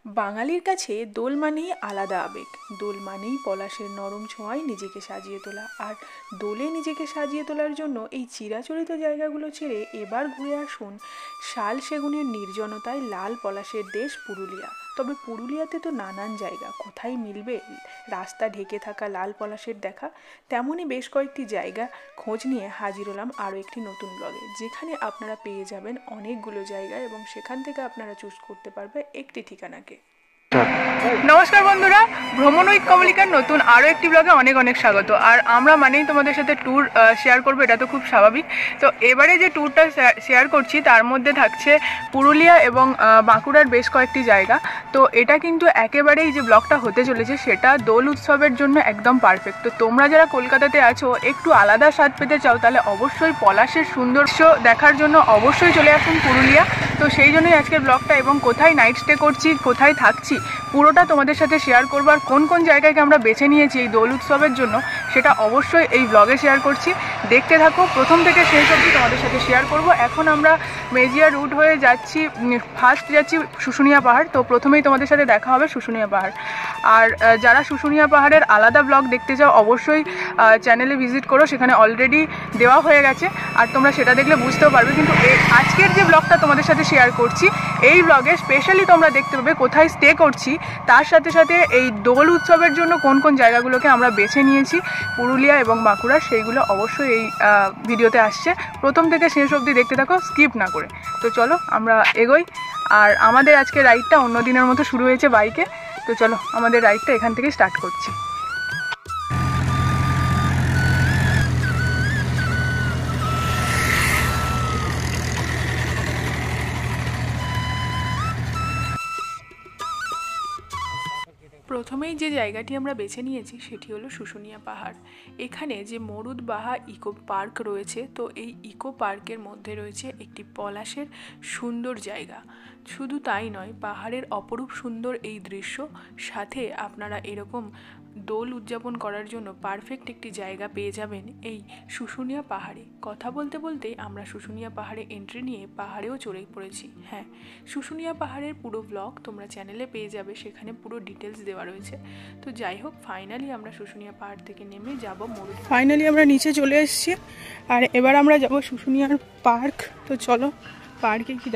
বাঙালির কাছে দোল মানেই আলাদা আবেগ। দোল মানেই পলাশের নরম ছোঁয়ায় নিজেকে সাজিয়ে তোলা। আর দোলে নিজেকে সাজিয়ে তোলার জন্য এই চিরাচরিত জায়গাগুলো ছেড়ে এবার ঘুরে আসুন শাল সেগুনের নির্জনতায় লাল পলাশের দেশ পুরুলিয়া। তবে পুরুলিয়াতে তো নানান জায়গা, কোথায় মিলবে রাস্তা ঢেকে থাকা লাল পলাশের দেখা? তেমনই বেশ কয়েকটি জায়গা খোঁজ নিয়ে হাজির হলাম আরও একটি নতুন ব্লগে, যেখানে আপনারা পেয়ে যাবেন অনেকগুলো জায়গা এবং সেখান থেকে আপনারা চুজ করতে পারবে একটি ঠিকানাকে। নমস্কার বন্ধুরা, ভ্রমণ উইথ কমলিকার নতুন আরও একটি ব্লগে অনেক অনেক স্বাগত। আর আমরা মানেই তোমাদের সাথে ট্যুর শেয়ার করবো, এটা তো খুব স্বাভাবিক। তো এবারে যে ট্যুরটা শেয়ার করছি তার মধ্যে থাকছে পুরুলিয়া এবং বাঁকুড়ার বেশ কয়েকটি জায়গা। তো এটা কিন্তু একেবারেই যে ব্লগটা হতে চলেছে সেটা দোল উৎসবের জন্য একদম পারফেক্ট। তো তোমরা যারা কলকাতাতে আছো, একটু আলাদা স্বাদ পেতে চাও, তাহলে অবশ্যই পলাশের সৌন্দর্য দেখার জন্য অবশ্যই চলে আসুন পুরুলিয়া। তো সেই জন্যই আজকের ব্লগটা, এবং কোথায় নাইট স্টে করছি, কোথায় থাকছি, পুরোটা তোমাদের সাথে শেয়ার করবো। আর কোন কোন জায়গাকে আমরা বেছে নিয়েছি এই দোল উৎসবের জন্য সেটা অবশ্যই এই ব্লগে শেয়ার করছি। দেখতে থাকো, প্রথম থেকে শেষ অবধি তোমাদের সাথে শেয়ার করব। এখন আমরা মেজিয়া রুট হয়ে যাচ্ছি, ফার্স্ট যাচ্ছি শুশুনিয়া পাহাড়। তো প্রথমেই তোমাদের সাথে দেখা হবে শুশুনিয়া পাহাড়। আর যারা শুশুনিয়া পাহাড়ের আলাদা ব্লগ দেখতে চাও অবশ্যই চ্যানেলে ভিজিট করো, সেখানে অলরেডি দেওয়া হয়ে গেছে আর তোমরা সেটা দেখলে বুঝতেও পারবে। কিন্তু আজকের যে ব্লগটা তোমাদের সাথে শেয়ার করছি, এই ব্লগে স্পেশালি তোমরা দেখতে পাবে কোথায় স্টে করছি, তার সাথে সাথে এই দোল উৎসবের জন্য কোন কোন জায়গাগুলোকে আমরা বেছে নিয়েছি পুরুলিয়া এবং বাঁকুড়া, সেইগুলো অবশ্যই এই ভিডিওতে আসছে। প্রথম থেকে শেষ অবধি দেখতে থাকো, স্কিপ না করে। তো চলো আমরা এগোই। আর আমাদের আজকে রাইডটা অন্য দিনের মতো শুরু হয়েছে বাইকে। তো চলো আমাদের রাইডটা এখান থেকে স্টার্ট করছি। প্রথমেই যে জায়গাটি আমরা বেছে নিয়েছি সেটি হলো শুশুনিয়া পাহাড়। এখানে যে মরুদ বাহা ইকো পার্ক রয়েছে, তো এই ইকো পার্কের মধ্যে রয়েছে একটি পলাশের সুন্দর জায়গা। শুধু তাই নয়, পাহাড়ের অপরূপ সুন্দর এই দৃশ্য, সাথে আপনারা এরকম দোল উদযাপন করার জন্য পারফেক্ট একটি জায়গা পেয়ে যাবেন এই শুশুনিয়া পাহাড়ে। কথা বলতে বলতেই আমরা শুশুনিয়া পাহাড়ে এন্ট্রি নিয়ে পাহাড়েও চড়ে পড়েছি। হ্যাঁ, শুশুনিয়া পাহাড়ের পুরো ব্লগ তোমরা চ্যানেলে পেয়ে যাবে, সেখানে পুরো ডিটেলস দেওয়া রয়েছে। তো যাই হোক, ফাইনালি আমরা শুশুনিয়া পাহাড় থেকে নেমে যাব মরুদ। ফাইনালি আমরা নিচে চলে এসেছি আর এবার আমরা যাব শুশুনিয়ার পার্ক। তো চলো পার্কে কি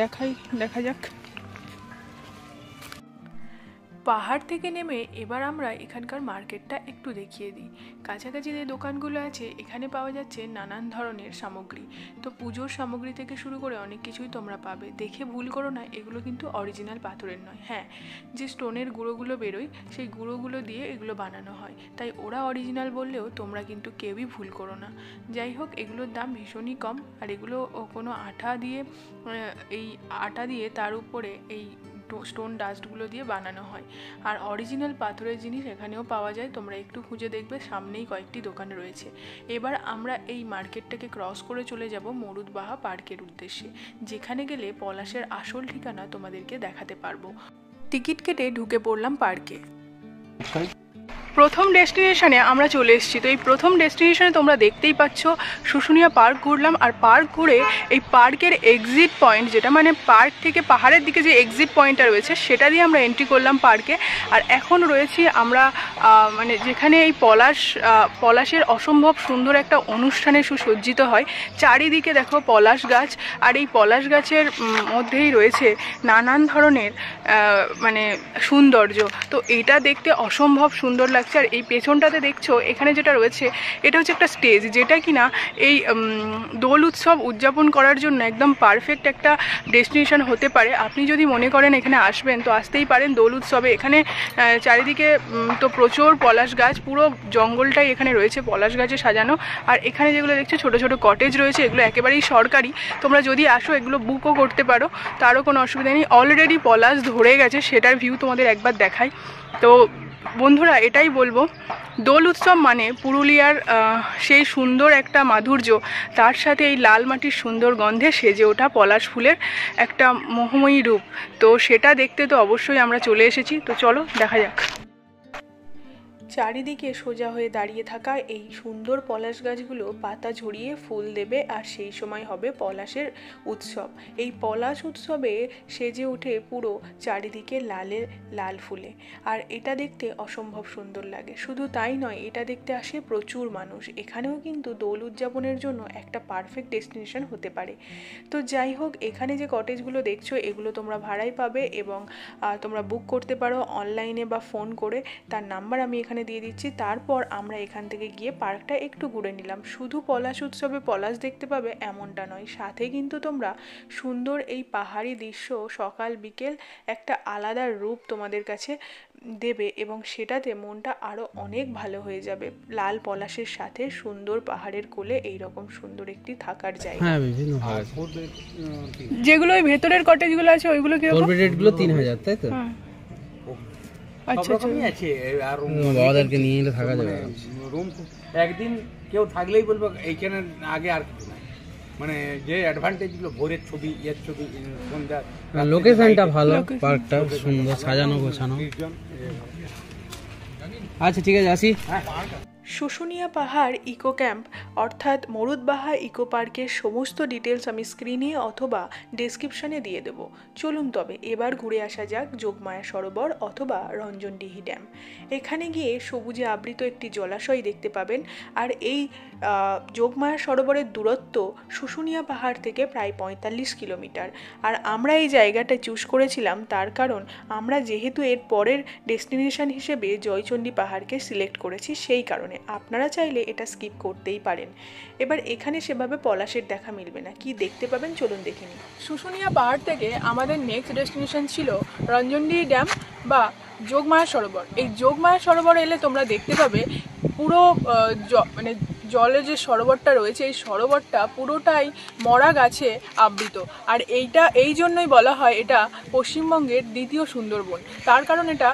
দেখা যাক। পাহাড় থেকে নেমে এবার আমরা এখানকার মার্কেটটা একটু দেখিয়ে দিই। কাছাকাছি যে দোকানগুলো আছে, এখানে পাওয়া যাচ্ছে নানান ধরনের সামগ্রী। তো পুজোর সামগ্রী থেকে শুরু করে অনেক কিছুই তোমরা পাবে। দেখে ভুল করো না, এগুলো কিন্তু অরিজিনাল পাথরের নয়। হ্যাঁ, যে স্টোনের গুঁড়োগুলো বেরোয় সেই গুঁড়োগুলো দিয়ে এগুলো বানানো হয়, তাই ওরা অরিজিনাল বললেও তোমরা কিন্তু কেউই ভুল করো না। যাই হোক, এগুলোর দাম ভীষণই কম। আর এগুলো কোনো আঠা দিয়ে তার উপরে এই স্টোন ডাস্টগুলো দিয়ে বানানো হয়। আর অরিজিনাল পাথরের জিনিস এখানেও পাওয়া যায়, তোমরা একটু খুঁজে দেখবে, সামনেই কয়েকটি দোকান রয়েছে। এবার আমরা এই মার্কেটটাকে ক্রস করে চলে যাব মরুদবাহা পার্কের উদ্দেশ্যে, যেখানে গেলে পলাশের আসল ঠিকানা তোমাদেরকে দেখাতে পারবো। টিকিট কেটে ঢুকে পড়লাম পার্কে। প্রথম ডেস্টিনেশনে আমরা চলে এসেছি। তো এই প্রথম ডেস্টিনেশনে তোমরা দেখতেই পাচ্ছ শুশুনিয়া পার্ক ঘুরলাম। আর পার্ক ঘুরে এই পার্কের এক্সিট পয়েন্ট, যেটা মানে পার্ক থেকে পাহাড়ের দিকে যে এক্সিট পয়েন্টটা রয়েছে, সেটা দিয়ে আমরা এন্ট্রি করলাম পার্কে। আর এখন রয়েছি আমরা মানে যেখানে এই পলাশের অসম্ভব সুন্দর একটা অনুষ্ঠানে সুসজ্জিত হয়। চারিদিকে দেখো পলাশ গাছ, আর এই পলাশ গাছের মধ্যেই রয়েছে নানান ধরনের মানে সৌন্দর্য। তো এটা দেখতে অসম্ভব সুন্দর লাগছে। আর এই পেছনটাতে দেখছো এখানে যেটা রয়েছে, এটা হচ্ছে একটা স্টেজ, যেটা কিনা এই দোল উৎসব উদযাপন করার জন্য একদম পারফেক্ট একটা ডেস্টিনেশন হতে পারে। আপনি যদি মনে করেন এখানে আসবেন, তো আসতেই পারেন দোল উৎসবে। এখানে চারিদিকে তো প্রচুর পলাশ গাছ, পুরো জঙ্গলটাই এখানে রয়েছে পলাশ গাছে সাজানো। আর এখানে যেগুলো দেখছো ছোট ছোট কটেজ রয়েছে, এগুলো একেবারেই সরকারি। তোমরা যদি আসো এগুলো বুকও করতে পারো, তারও কোনো অসুবিধা নেই। অলরেডি পলাশ ধরে গেছে, সেটার ভিউ তোমাদের একবার দেখাই। তো বন্ধুরা, এটাই বলবো, দোল উৎসব মানে পুরুলিয়ার সেই সুন্দর একটা মাধুর্য, তার সাথে এই লাল মাটির সুন্দর গন্ধে সেজে ওঠা পলাশ ফুলের একটা মোহময়ী রূপ। তো সেটা দেখতে তো অবশ্যই আমরা চলে এসেছি। তো চলো দেখা যাক। চারিদিকে সোজা হয়ে দাঁড়িয়ে থাকা এই সুন্দর পলাশ গাছগুলো পাতা ঝরিয়ে ফুল দেবে, আর সেই সময় হবে পলাশের উৎসব। এই পলাশ উৎসবে সেজে ওঠে পুরো চারিদিকে লাল ফুলে, আর এটা দেখতে অসম্ভব সুন্দর লাগে। শুধু তাই নয়, এটা দেখতে আসে প্রচুর মানুষ। এখানেও কিন্তু দোল উদযাপনের জন্য একটা পারফেক্ট ডেস্টিনেশন হতে পারে। তো যাই হোক, এখানে যে কটেজগুলো দেখছো এগুলো তোমরা ভাড়ায় পাবে, এবং তোমরা বুক করতে পারো অনলাইনে বা ফোন করে। তার নাম্বার আমি এখানে দিয়ে দিচ্ছি। তারপর আমরা এখান থেকে গিয়ে পার্কটা একটু ঘুরে নিলাম। শুধু পলাশ উৎসবে পলাশ দেখতে পাবে এমনটা নয়, সাথে কিন্তু তোমরা সুন্দর এই পাহাড়ি দৃশ্য সকাল বিকেল একটা আলাদা রূপ তোমাদের কাছে দেবে, এবং সেটাতে মনটা আরও অনেক ভালো হয়ে যাবে। লাল পলাশের সাথে সুন্দর পাহাড়ের কোলে এইরকম সুন্দর একটি থাকার জায়গা। হ্যাঁ, বিভিন্ন ভাগ। যেগুলো ওই ভেতরের কটেজগুলো আছে ওইগুলো কি রকম? রেটগুলো 3000, তাই তো? আচ্ছা আচ্ছা। আছে আর বাবাদেরকে নিয়ে এলে থাকা যাবে। রুম একদিন কেউ থাকলেই বলবো এইখানে আগে আর কিছু নাই, মানে যে অ্যাডভান্টেজগুলো ভোরের ছবি, এর ছবি, সন্ধ্যা, লোকেশনটা ভালো, পার্কটা সুন্দর সাজানো গোছানো। আচ্ছা ঠিক আছে, আসি। শুশুনিয়া পাহাড় ইকো ক্যাম্প অর্থাৎ মরুদবাহা ইকো পার্কের সমস্ত ডিটেলস আমি স্ক্রিনে অথবা ডেসক্রিপশনে দিয়ে দেবো। চলুন তবে এবার ঘুরে আসা যাক যোগমায়া সরোবর অথবা রঞ্জনডিহি ড্যাম। এখানে গিয়ে সবুজে আবৃত একটি জলাশয় দেখতে পাবেন, আর এই যোগমায়া সরোবরের দূরত্ব শুশুনিয়া পাহাড় থেকে প্রায় 45 কিলোমিটার। আর আমরা এই জায়গাটা চুজ করেছিলাম তার কারণ আমরা যেহেতু এর পরের ডেস্টিনেশন হিসেবে জয়চণ্ডী পাহাড়কে সিলেক্ট করেছি, সেই কারণে। আপনারা চাইলে এটা স্কিপ করতেই পারেন। এবার এখানে সেভাবে পলাশের দেখা মিলবে না, কি দেখতে পাবেন চলুন দেখে নিন। শুশুনিয়া পাহাড় থেকে আমাদের নেক্সট ডেস্টিনেশন ছিল রঞ্জনডিহি ড্যাম বা যোগমায়া সরোবর। এই যোগমায়া সরোবর এলে তোমরা দেখতে পাবে পুরো মানে জলে যে সরোবরটা রয়েছে এই সরোবরটা পুরোটাই মরা গাছে আবৃত। আর এই জন্যই বলা হয় এটা পশ্চিমবঙ্গের দ্বিতীয় সুন্দরবন। তার কারণ এটা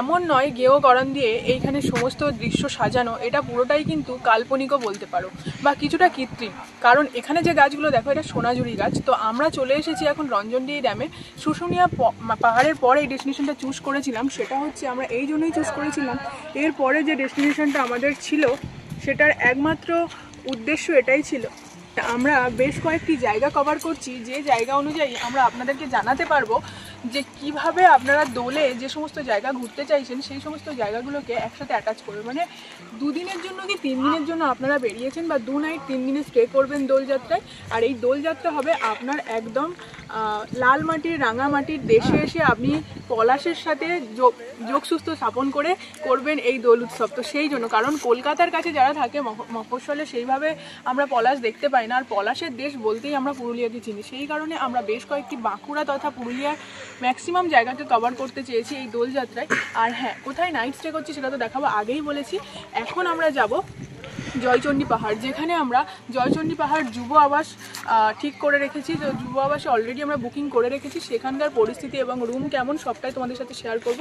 এমন নয় গেয়করণ দিয়ে এইখানে সমস্ত দৃশ্য সাজানো, এটা পুরোটাই কিন্তু কাল্পনিকও বলতে পারো বা কিছুটা কৃত্রিম। কারণ এখানে যে গাছগুলো দেখো এটা সোনাঝুরি গাছ। তো আমরা চলে এসেছি এখন রঞ্জনডিহি ড্যামে। শুশুনিয়া পাহাড়ের পরে এই ডেস্টিনেশনটা চুজ করেছিলাম, সেটা হচ্ছে আমরা এই জন্যই চুজ করেছিলাম, এর পরে যে ডেস্টিনেশনটা আমাদের ছিল সেটার একমাত্র উদ্দেশ্য এটাই ছিল আমরা বেশ কয়েকটি জায়গা কভার করছি, যে জায়গা অনুযায়ী আমরা আপনাদেরকে জানাতে পারবো যে কিভাবে আপনারা দোলে যে সমস্ত জায়গা ঘুরতে চাইছেন সেই সমস্ত জায়গাগুলোকে একসাথে অ্যাটাচ করবে। মানে 2 দিনের জন্য কি 3 দিনের জন্য আপনারা বেরিয়েছেন বা 2 নাইট 3 দিনে স্টে করবেন দোলযাত্রায়। আর এই দোলযাত্রা হবে আপনার একদম লাল মাটির রাঙা মাটির দেশে এসে আপনি পলাশের সাথে যোগসূত্র স্থাপন করে করবেন এই দোল উৎসব। তো সেই জন্য, কারণ কলকাতার কাছে যারা থাকে মফস্বলে সেইভাবে আমরা পলাশ দেখতে পাই না, আর পলাশের দেশ বলতেই আমরা পুরুলিয়াকে চিনি। সেই কারণে আমরা বেশ কয়েকটি বাঁকুড়া তথা পুরুলিয়ার ম্যাক্সিমাম জায়গাতে কভার করতে চেয়েছি এই দোলযাত্রায়। আর হ্যাঁ, কোথায় নাইট স্টে করছি সেটা তো দেখাবো, আগেই বলেছি। এখন আমরা যাব জয়চণ্ডী পাহাড়, যেখানে আমরা জয়চণ্ডী পাহাড় যুব আবাস ঠিক করে রেখেছি। তো যুব আবাসে অলরেডি আমরা বুকিং করে রেখেছি। সেখানকার পরিস্থিতি এবং রুম কেমন সবটাই তোমাদের সাথে শেয়ার করব।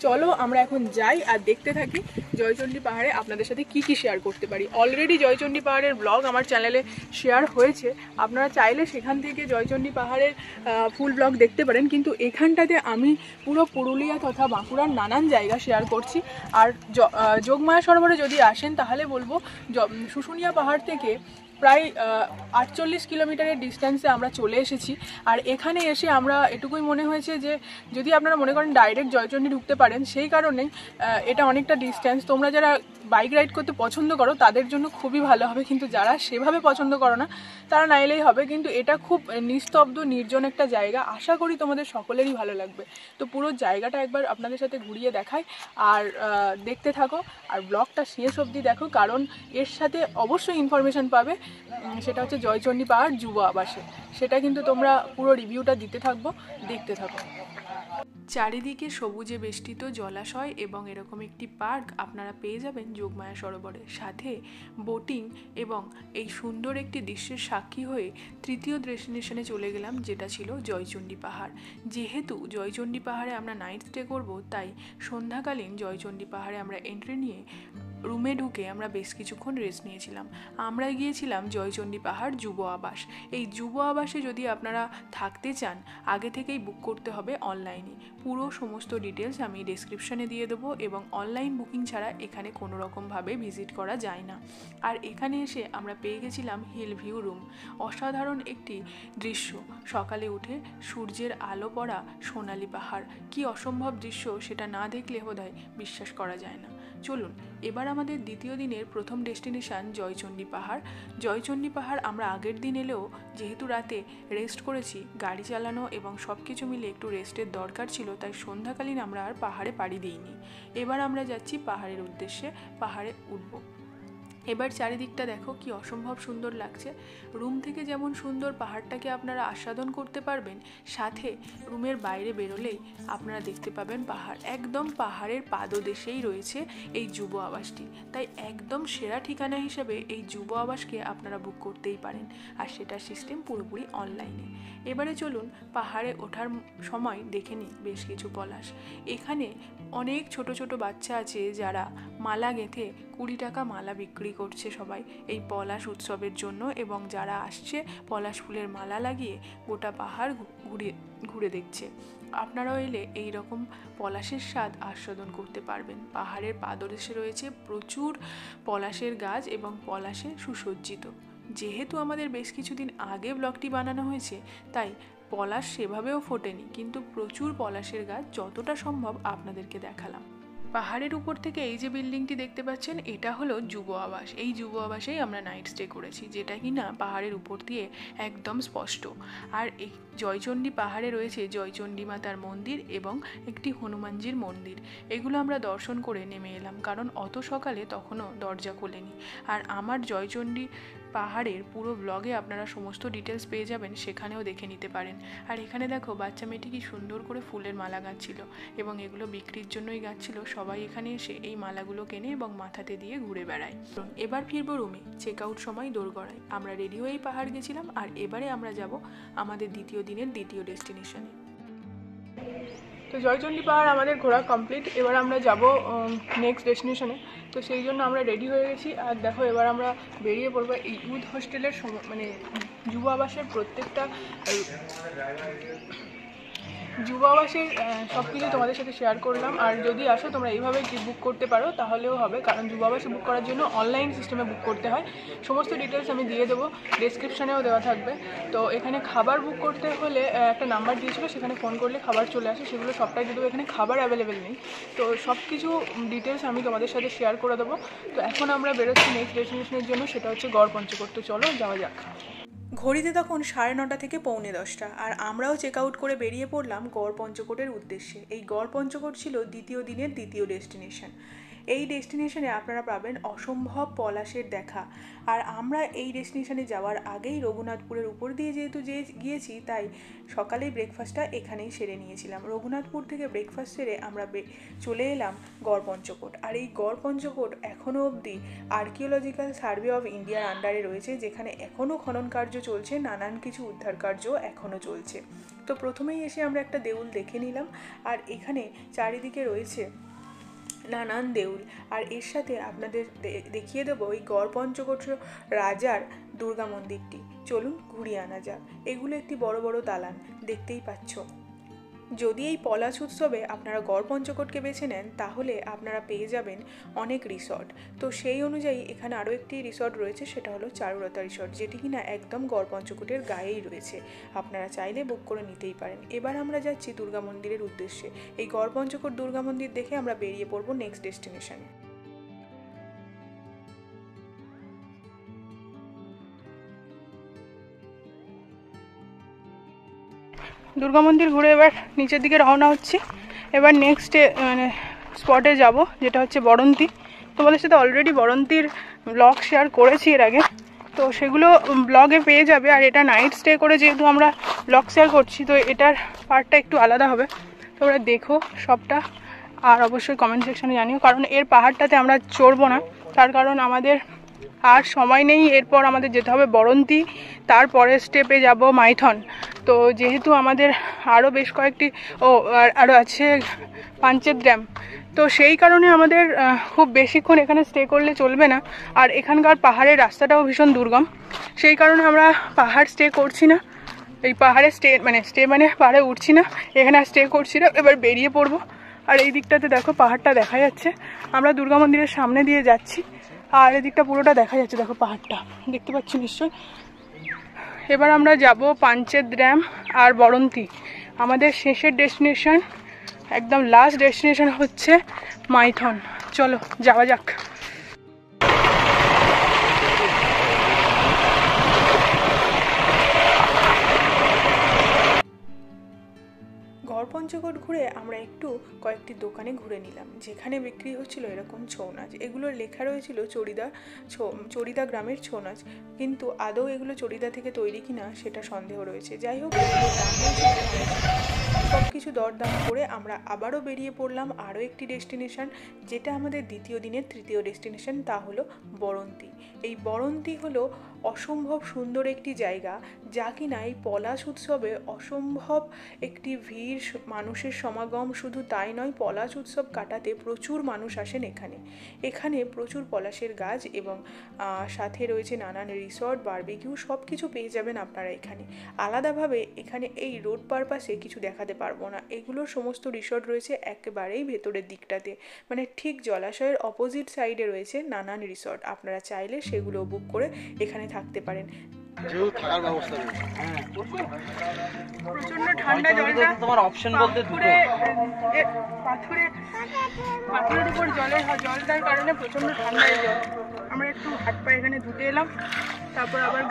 চলো আমরা এখন যাই আর দেখতে থাকি জয়চণ্ডী পাহাড়ে আপনাদের সাথে কি কি শেয়ার করতে পারি। অলরেডি জয়চণ্ডী পাহাড়ের ব্লগ আমার চ্যানেলে শেয়ার হয়েছে, আপনারা চাইলে সেখান থেকে জয়চণ্ডী পাহাড়ের ফুল ব্লগ দেখতে পারেন। কিন্তু এখানটাতে আমি পুরো পুরুলিয়া তথা বাঁকুড়ার নানান জায়গা শেয়ার করছি। আর যোগমায়া সরোবরে যদি আসেন তাহলে বলবো শুশুনিয়া পাহাড় থেকে প্রায় 48 কিলোমিটারের ডিস্টেন্সে আমরা চলে এসেছি। আর এখানে এসে আমরা এটুকুই মনে হয়েছে যে যদি আপনারা মনে করেন ডাইরেক্ট জয়চণ্ডী ঢুকতে পারেন, সেই কারণেই এটা অনেকটা ডিস্টেন্স। তোমরা যারা বাইক রাইড করতে পছন্দ করো তাদের জন্য খুবই ভালো হবে, কিন্তু যারা সেভাবে পছন্দ করো না তারা না এলেই হবে। কিন্তু এটা খুব নিস্তব্ধ নির্জন একটা জায়গা, আশা করি তোমাদের সকলেরই ভালো লাগবে। তো পুরো জায়গাটা একবার আপনাদের সাথে ঘুরিয়ে দেখাই, আর দেখতে থাকো আর ব্লগটা শেষ অবধি দেখো, কারণ এর সাথে অবশ্যই ইনফরমেশন পাবে। সেটা হচ্ছে জয়চণ্ডী পাহাড় যুব আবাসে, সেটা কিন্তু তোমরা পুরো রিভিউটা দিতে থাকবো, দেখতে থাকো। চারিদিকে সবুজে বেষ্টিত জলাশয় এবং এরকম একটি পার্ক আপনারা পেয়ে যাবেন যোগমায়া সরোবরে, সাথে বোটিং এবং এই সুন্দর একটি দৃশ্যের সাক্ষী হয়ে তৃতীয় ডেস্টিনেশনে চলে গেলাম, যেটা ছিল জয়চণ্ডী পাহাড়। যেহেতু জয়চণ্ডী পাহাড়ে আমরা নাইট স্টে করব, তাই সন্ধ্যাকালীন জয়চণ্ডী পাহাড়ে আমরা এন্ট্রি নিয়ে রুমে ঢুকে আমরা বেশ কিছুক্ষণ রেস্ট নিয়েছিলাম। আমরা গিয়েছিলাম জয়চণ্ডী পাহাড় যুব আবাস। এই যুব আবাসে যদি আপনারা থাকতে চান আগে থেকেই বুক করতে হবে অনলাইনে। পুরো সমস্ত ডিটেলস আমি ডেসক্রিপশানে দিয়ে দেবো, এবং অনলাইন বুকিং ছাড়া এখানে কোনো রকমভাবে ভিজিট করা যায় না। আর এখানে এসে আমরা পেয়ে গেছিলাম হিল ভিউ রুম। অসাধারণ একটি দৃশ্য, সকালে উঠে সূর্যের আলো পড়া সোনালি পাহাড়, কি অসম্ভব দৃশ্য, সেটা না দেখলে বোধহয় বিশ্বাস করা যায় না। চলুন এবার আমাদের দ্বিতীয় দিনের প্রথম ডেস্টিনেশন জয়চণ্ডী পাহাড়। জয়চণ্ডী পাহাড় আমরা আগের দিন এলেও যেহেতু রাতে রেস্ট করেছি, গাড়ি চালানো এবং সব কিছু মিলে একটু রেস্টের দরকার ছিল, তাই সন্ধ্যাকালীন আমরা আর পাহাড়ে পাড়ি দিইনি। এবার আমরা যাচ্ছি পাহাড়ের উদ্দেশ্যে, পাহাড়ে উঠব। এবার চারিদিকটা দেখো কি অসম্ভব সুন্দর লাগছে। রুম থেকে যেমন সুন্দর পাহাড়টাকে আপনারা আস্বাদন করতে পারবেন, সাথে রুমের বাইরে বেরোলেই আপনারা দেখতে পাবেন পাহাড়। একদম পাহাড়ের পাদদেশেই রয়েছে এই যুব আবাসটি, তাই একদম সেরা ঠিকানা হিসেবে এই যুব আবাসকে আপনারা বুক করতেই পারেন, আর সেটার সিস্টেম পুরোপুরি অনলাইনে। এবারে চলুন পাহাড়ে ওঠার সময় দেখে নিই বেশ কিছু পলাশ। এখানে অনেক ছোট ছোট বাচ্চা আছে যারা মালা গেঁথে 20 টাকা মালা বিক্রি করছে সবাই এই পলাশ উৎসবের জন্য, এবং যারা আসছে পলাশ ফুলের মালা লাগিয়ে গোটা পাহাড় ঘুরে দেখছে। আপনারাও এলে এই রকম পলাশের স্বাদ আস্বাদন করতে পারবেন। পাহাড়ের পাদদেশে রয়েছে প্রচুর পলাশের গাছ এবং পলাশে সুসজ্জিত। যেহেতু আমাদের বেশ কিছুদিন আগে ব্লগটি বানানো হয়েছে, তাই পলাশ সেভাবেও ফোটেনি, কিন্তু প্রচুর পলাশের গাছ যতটা সম্ভব আপনাদেরকে দেখালাম। পাহাড়ের উপর থেকে এই যে বিল্ডিংটি দেখতে পাচ্ছেন, এটা হলো যুব আবাস। এই যুব আবাসেই আমরা নাইট স্টে করেছি, যেটা কি না পাহাড়ের উপর দিয়ে একদম স্পষ্ট। আর এই জয়চণ্ডী পাহাড়ে রয়েছে জয়চণ্ডী মাতার মন্দির এবং একটি হনুমানজির মন্দির। এগুলো আমরা দর্শন করে নেমে এলাম, কারণ অত সকালে তখনও দরজা খোলেনি। আর আমার জয়চণ্ডী পাহাড়ের পুরো ব্লগে আপনারা সমস্ত ডিটেলস পেয়ে যাবেন, সেখানেও দেখে নিতে পারেন। আর এখানে দেখো বাচ্চা মেয়েটি কি সুন্দর করে ফুলের মালা গাঁচ্ছিল, এবং এগুলো বিক্রির জন্যই গাঁচ্ছিল। সবাই এখানে এসে এই মালাগুলো কেনে এবং মাথাতে দিয়ে ঘুরে বেড়ায়। এবার ফিরবো রুমে, চেক আউট সময় দোরগড়ায়। আমরা রেডি হয়েই পাহাড় গেছিলাম, আর এবারে আমরা যাব আমাদের দ্বিতীয় দিনের দ্বিতীয় ডেস্টিনেশনে। তো জয়চণ্ডী পাহাড় আমাদের ঘোরা কমপ্লিট। এবার আমরা যাব নেক্সট ডেস্টিনেশনে। তো সেই জন্য আমরা রেডি হয়ে গেছি। আর দেখো এবার আমরা বেরিয়ে পড়বো এই ইউথ হোস্টেলের মানে যুব আবাসের প্রত্যেকটা যুব আবাসের সব কিছু তোমাদের সাথে শেয়ার করলাম। আর যদি আসো তোমরা এইভাবে বুক করতে পারো তাহলেও হবে, কারণ যুব আবাসে বুক করার জন্য অনলাইন সিস্টেমে বুক করতে হয়। সমস্ত ডিটেলস আমি দিয়ে দেবো, ডেসক্রিপশানেও দেওয়া থাকবে। তো এখানে খাবার বুক করতে হলে একটা নাম্বার দিয়েছিলো, সেখানে ফোন করলে খাবার চলে আসে, সেগুলো সবটাই দিয়ে দেবো। এখানে খাবার অ্যাভেলেবেল নেই, তো সব কিছু ডিটেলস আমি তোমাদের সাথে শেয়ার করে দেবো। তো এখন আমরা বেরোচ্ছি নেক্সট ডেস্টিনেশনের জন্য, সেটা হচ্ছে গড়পঞ্চকোট। তো চলো যাওয়া যাক। ঘড়িতে তখন 9:30 থেকে 9:45, আর আমরাও চেক আউট করে বেরিয়ে পড়লাম গড়পঞ্চকোটের উদ্দেশ্যে। এই গড়পঞ্চকোট ছিল দ্বিতীয় দিনের দ্বিতীয় ডেস্টিনেশন। এই ডেস্টিনেশনে আপনারা পাবেন অসম্ভব পলাশের দেখা। আর আমরা এই ডেস্টিনেশনে যাওয়ার আগেই রঘুনাথপুরের উপর দিয়ে যেহেতু গিয়েছি, তাই সকালেই ব্রেকফাস্টটা এখানেই সেরে নিয়েছিলাম। রঘুনাথপুর থেকে ব্রেকফাস্ট সেরে আমরা চলে এলাম গড়পঞ্চকোট। আর এই গড়পঞ্চকোট এখনও অবধি আর্কিওলজিক্যাল সার্ভে অফ ইন্ডিয়ার আন্ডারে রয়েছে, যেখানে এখনও খনন কার্য চলছে, নানান কিছু উদ্ধার কার্য এখনও চলছে। তো প্রথমেই এসে আমরা একটা দেউল দেখে নিলাম, আর এখানে চারিদিকে রয়েছে নানান দেউল। আর এর সাথে আপনাদের দেখিয়ে দেবো এই গড়পঞ্চকোট রাজার দুর্গা মন্দিরটি। চলুন ঘুরিয়ে আনা যাক। এগুলো একটি বড় বড় দালান, দেখতেই পাচ্ছ। যদি এই পলাশ উৎসবে আপনারা গড়পঞ্চকোটকে বেছে নেন, তাহলে আপনারা পেয়ে যাবেন অনেক রিসর্ট। তো সেই অনুযায়ী এখানে আরও একটি রিসর্ট রয়েছে, সেটা হলো চারুলতা রিসর্ট, যেটি কিনা একদম গড়পঞ্চকোটের গায়েই রয়েছে। আপনারা চাইলে বুক করে নিতেই পারেন। এবার আমরা যাচ্ছি দুর্গা মন্দিরের উদ্দেশ্যে। এই গড়পঞ্চকোট দুর্গা মন্দির দেখে আমরা বেরিয়ে পড়বো নেক্সট ডেস্টিনেশনে। দুর্গা মন্দির ঘুরে এবার নিচের দিকে রওনা হচ্ছি। এবার নেক্সট স্পটে যাব, যেটা হচ্ছে বড়ন্তি। তোমাদের সাথে অলরেডি বড়ন্তির ব্লগ শেয়ার করেছি এর আগে, তো সেগুলো ব্লগে পেয়ে যাবে। আর এটা নাইট স্টে করে যেহেতু আমরা ব্লগ শেয়ার করছি, তো এটার পার্টটা একটু আলাদা হবে। তোমরা দেখো সবটা, আর অবশ্যই কমেন্ট সেকশানে জানিও। কারণ এর পাহাড়টাতে আমরা চড়বো না, তার কারণ আমাদের আর সময় নেই। এরপর আমাদের যেতে হবে বড়ন্তি, তারপরের স্টেপে যাব মাইথন। তো যেহেতু আমাদের আরও বেশ কয়েকটি আরও আছে পাঞ্চেত ড্যাম, তো সেই কারণে আমাদের খুব বেশিক্ষণ এখানে স্টে করলে চলবে না। আর এখানকার পাহাড়ের রাস্তাটাও ভীষণ দুর্গম, সেই কারণে আমরা পাহাড় স্টে করছি না। এই পাহাড়ে স্টে মানে পাহাড়ে উঠছি না, এখানে আর স্টে করছি না, এবার বেরিয়ে পড়বো। আর এই দিকটাতে দেখো পাহাড়টা দেখা যাচ্ছে, আমরা দুর্গা মন্দিরের সামনে দিয়ে যাচ্ছি আর এদিকটা পুরোটা দেখা যাচ্ছে, দেখো পাহাড়টা দেখতে পাচ্ছি নিশ্চয়ই। এবার আমরা যাব পাঞ্চেত ড্যাম আর বরন্তি। আমাদের শেষের ডেস্টিনেশন, একদম লাস্ট ডেস্টিনেশন হচ্ছে মাইথন। চলো যাওয়া যাক। গড়পঞ্চকোট ঘুরে আমরা একটু কয়েকটি দোকানে ঘুরে নিলাম, যেখানে বিক্রি হচ্ছিল এরকম ছৌ নাচ। এগুলোর লেখা রয়েছিল চড়িদা গ্রামের ছৌ নাচ, কিন্তু আদৌ এগুলো চড়িদা থেকে তৈরি কিনা সেটা সন্দেহ রয়েছে। যাই হোক, সব কিছু দরদাম করে আমরা আবারও বেরিয়ে পড়লাম আরও একটি ডেস্টিনেশন, যেটা আমাদের দ্বিতীয় দিনের তৃতীয় ডেস্টিনেশন, তা হলো বরন্তি। এই বরন্তি হলো অসম্ভব সুন্দর একটি জায়গা, যা কিনা এই পলাশ উৎসবে অসম্ভব একটি ভিড়, মানুষের সমাগম। শুধু তাই নয়, পলাশ উৎসব কাটাতে প্রচুর মানুষ আসেন এখানে প্রচুর পলাশের গাছ এবং সাথে রয়েছে নানান রিসর্ট, বারবিকিউ, সব কিছু পেয়ে যাবেন আপনারা এখানে। আলাদাভাবে এখানে এই রোড পারপাসে কিছু দেখাতে পারবো না, এগুলোর সমস্ত রিসর্ট রয়েছে একেবারেই ভেতরের দিকটাতে, মানে ঠিক জলাশয়ের অপোজিট সাইডে রয়েছে নানান রিসর্ট। আপনারা চাইলে সেগুলো বুক করে এখানে থাকতে পারেন। প্রচন্ড ঠান্ডা জলটা, তোমার অপশন বলতে দুটো, পাথরের উপর জলটার কারণে প্রচন্ড ঠান্ডা জল। আমরা একটু হাত পা এখানে ধুতে এলাম, তারপর আবার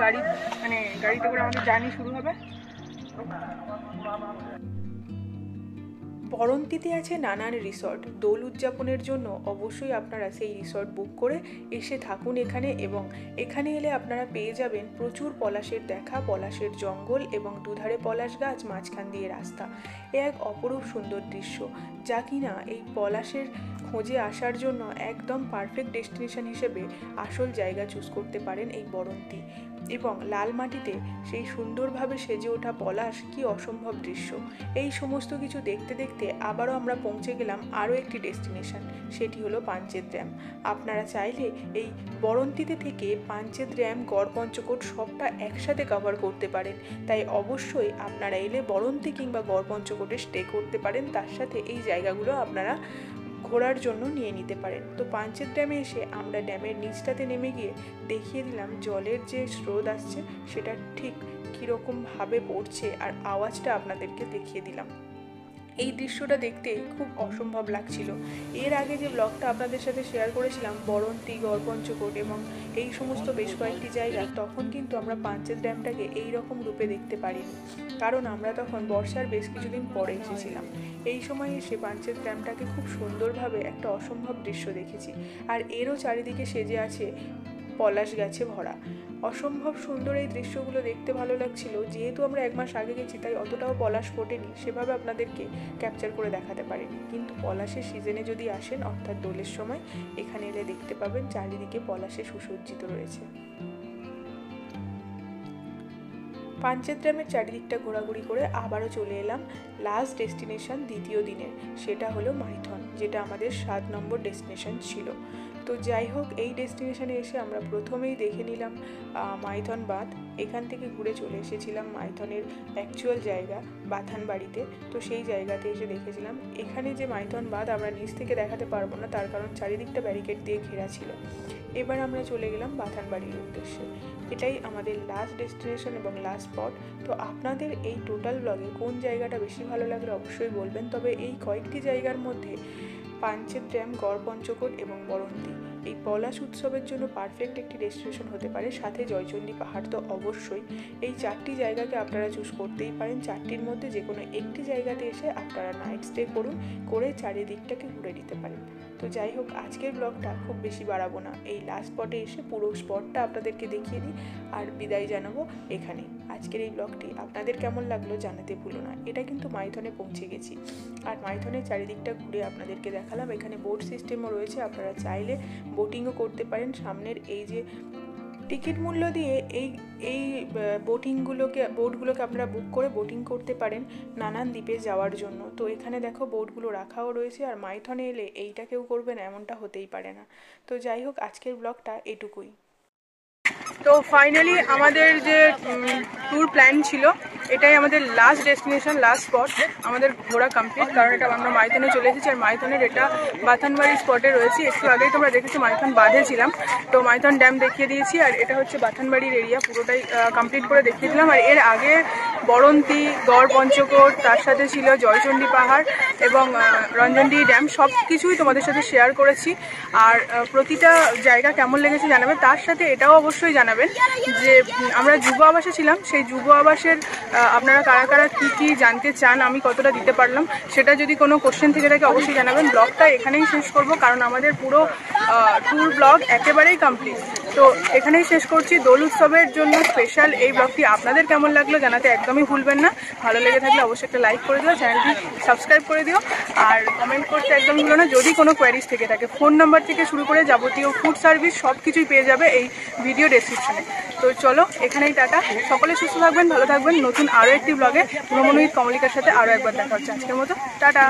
গাড়িতে করে আমাদের জার্নি শুরু হবে। বরন্তিতে আছে নানান রিসর্ট। দোল উদযাপনের জন্য অবশ্যই আপনারা সেই রিসর্ট বুক করে এসে থাকুন এখানে, এবং এখানে এলে আপনারা পেয়ে যাবেন প্রচুর পলাশের দেখা, পলাশের জঙ্গল এবং দুধারে পলাশ গাছ, মাঝখান দিয়ে রাস্তা। এ এক অপরূপ সুন্দর দৃশ্য, যা কিনা এই পলাশের খোঁজে আসার জন্য একদম পারফেক্ট ডেস্টিনেশন হিসেবে আসল জায়গা চুজ করতে পারেন এই বরন্তি। এবং লাল মাটিতে সেই সুন্দরভাবে সেজে ওঠা পলাশ, কি অসম্ভব দৃশ্য। এই সমস্ত কিছু দেখতে দেখতে আবারও আমরা পৌঁছে গেলাম আরও একটি ডেস্টিনেশন, সেটি হলো পাঞ্চেত ড্যাম। আপনারা চাইলে এই বরন্তিতে থেকে পাঞ্চেত ড্যাম, গড়পঞ্চকোট সবটা একসাথে কভার করতে পারেন। তাই অবশ্যই আপনারা এলে বরন্তি কিংবা গড়পঞ্চকোটে স্টে করতে পারেন, তার সাথে এই জায়গাগুলো আপনারা ঘোরার জন্য নিয়ে নিতে পারেন। তো পাঞ্চেত ড্যামে এসে আমরা ড্যামের নিচটাতে নেমে গিয়ে দেখিয়ে দিলাম জলের যে স্রোত আসছে সেটা ঠিক কীরকমভাবে পড়ছে, আর আওয়াজটা আপনাদেরকে দেখিয়ে দিলাম। এই দৃশ্যটা দেখতে খুব অসম্ভব লাগছিল। এর আগে যে ব্লগটা আপনাদের সাথে শেয়ার করেছিলাম বরন্তি, গড়পঞ্চকোট এবং এই সমস্ত বেশ কয়েকটি জায়গা, তখন কিন্তু আমরা পাঞ্চেত ড্যামটাকে এই রকম রূপে দেখতে পারিনি, কারণ আমরা তখন বর্ষার বেশ কিছুদিন পরে এসেছিলাম। এই সময় এসে পাঞ্চেত ড্যামটাকে খুব সুন্দরভাবে একটা অসম্ভব দৃশ্য দেখেছি, আর এরও চারিদিকে সেজে আছে পলাশ গাছে ভরা। অসম্ভব সুন্দর এই দৃশ্যগুলো দেখতে ভালো লাগছিল। যেহেতু আমরা 1 মাস আগে গেছি, তাই অতটাও পলাশ ফোটেনি, সেভাবে আপনাদেরকে ক্যাপচার করে দেখাতে পারিনি। কিন্তু পলাশের সিজনে যদি আসেন, অর্থাৎ দোলের সময়, এখানে এলে দেখতে পাবেন চারিদিকে পলাশে সুসজ্জিত রয়েছে। পাঞ্চেত ড্যামের চারিদিকটা ঘোরাঘুরি করে আবারও চলে এলাম লাস্ট ডেস্টিনেশন দ্বিতীয় দিনের, সেটা হলো মাইথন, যেটা আমাদের 7 নম্বর ডেস্টিনেশন ছিল। তো যাই হোক, এই ডেস্টিনেশনে এসে আমরা প্রথমেই দেখে নিলাম মাইথন বাঁধ। এখান থেকে ঘুরে চলে এসেছিলাম মাইথনের অ্যাকচুয়াল জায়গা বাথান বাড়িতে। তো সেই জায়গাতে এসে দেখেছিলাম এখানে যে মাইথন বাঁধ আমরা নিচ থেকে দেখাতে পারবো না, তার কারণ চারিদিকটা ব্যারিকেড দিয়ে ঘেরা ছিল। এবার আমরা চলে গেলাম বাথান বাড়ির উদ্দেশ্যে। এটাই আমাদের লাস্ট ডেস্টিনেশন এবং লাস্ট স্পট। তো আপনাদের এই টোটাল ব্লগে কোন জায়গাটা বেশি ভালো লাগলো অবশ্যই বলবেন। তবে এই কয়েকটি জায়গার মধ্যে পাঞ্চেত ড্যাম, গড়পঞ্চকোট এবং বরন্তি এই পলাশ উৎসবের জন্য পারফেক্ট একটি ডেস্টিনেশন হতে পারে। সাথে জয়চণ্ডী পাহাড় তো অবশ্যই। এই 4টি জায়গাকে আপনারা চুজ করতেই পারেন। 4টির মধ্যে যে কোনো একটি জায়গাতে এসে আপনারা নাইট স্টে করে চারিদিকটাকে ঘুরে নিতে পারেন। তো যাই হোক, আজকের ব্লগটা খুব বেশি বাড়াবো না, এই লাস্ট স্পটে এসে পুরো স্পটটা আপনাদেরকে দেখিয়ে দিই আর বিদায় জানাবো এখানেই। আজকের এই ব্লগটি আপনাদের কেমন লাগলো জানাতে ভুলো না। এটা কিন্তু মাইথনে পৌঁছে গেছি, আর মাইথনের চারিদিকটা ঘুরে আপনাদেরকে দেখালাম। এখানে বোট সিস্টেমও রয়েছে, আপনারা চাইলে বোটিংও করতে পারেন। সামনের এই যে টিকিট মূল্য দিয়ে এই বোটগুলোকে আপনারা বুক করে বোটিং করতে পারেন নানান দ্বীপে যাওয়ার জন্য। তো এখানে দেখো বোটগুলো রাখাও রয়েছে, আর মাইথনে এলে এইটা কেউ করবে না এমনটা হতেই পারে না। তো যাই হোক, আজকের ব্লগটা এটুকুই। তো ফাইনালি আমাদের যে ট্যুর প্ল্যান ছিল এটাই আমাদের লাস্ট ডেস্টিনেশন, লাস্ট স্পট। আমাদের ঘোরা কমপ্লিট, কারণ এটা আমরা মাইথনে চলে এসেছি। আর মাইথনের এটা বাথানবাড়ি স্পটে রয়েছি। একটু আগেই তোমরা দেখেছো মাইথন বাঁধে ছিলাম, তো মাইথন ড্যাম দেখিয়ে দিয়েছি। আর এটা হচ্ছে বাথানবাড়ির এরিয়া, পুরোটাই কমপ্লিট করে দেখিয়ে দিলাম। আর এর আগে বরন্তি, গড় পঞ্চকোট, তার সাথে ছিল জয়চণ্ডী পাহাড় এবং রঞ্জনডি ড্যাম, সব কিছুই তোমাদের সাথে শেয়ার করেছি। আর প্রতিটা জায়গা কেমন লেগেছে জানাবেন। তার সাথে এটাও অবশ্যই জানাবেন যে আমরা যুব আবাসে ছিলাম, সেই যুব আবাসের আপনারা কারা কারা কী কী জানতে চান, আমি কতটা দিতে পারলাম, সেটা যদি কোনো কোশ্চেন থেকে থাকে অবশ্যই জানাবেন। ব্লগটা এখানেই শেষ করব, কারণ আমাদের পুরো ট্যুর ব্লগ একেবারেই কমপ্লিট। তো এখানেই শেষ করছি। দোল উৎসবের জন্য স্পেশাল এই ব্লগটি আপনাদের কেমন লাগলো জানাতে একদমই ভুলবেন না। ভালো লেগে থাকলে অবশ্যই একটা লাইক করে দিও, চ্যানেলটি সাবস্ক্রাইব করে দিও, আর কমেন্ট করতে একদম ভুলো না। যদি কোনো কোয়ারিজ থেকে থাকে, ফোন নাম্বার থেকে শুরু করে যাবতীয় ফুড সার্ভিস সব কিছুই পেয়ে যাবে এই ভিডিও ডেসক্রিপশনে। তো চলো এখানেই টাটা, সকলে সুস্থ থাকবেন, ভালো থাকবেন। নতুন আরও একটি ব্লগে ভ্রমণ উইথ কমলিকার সাথে আরও একবার দেখা হচ্ছে। আজকের মতো টাটা।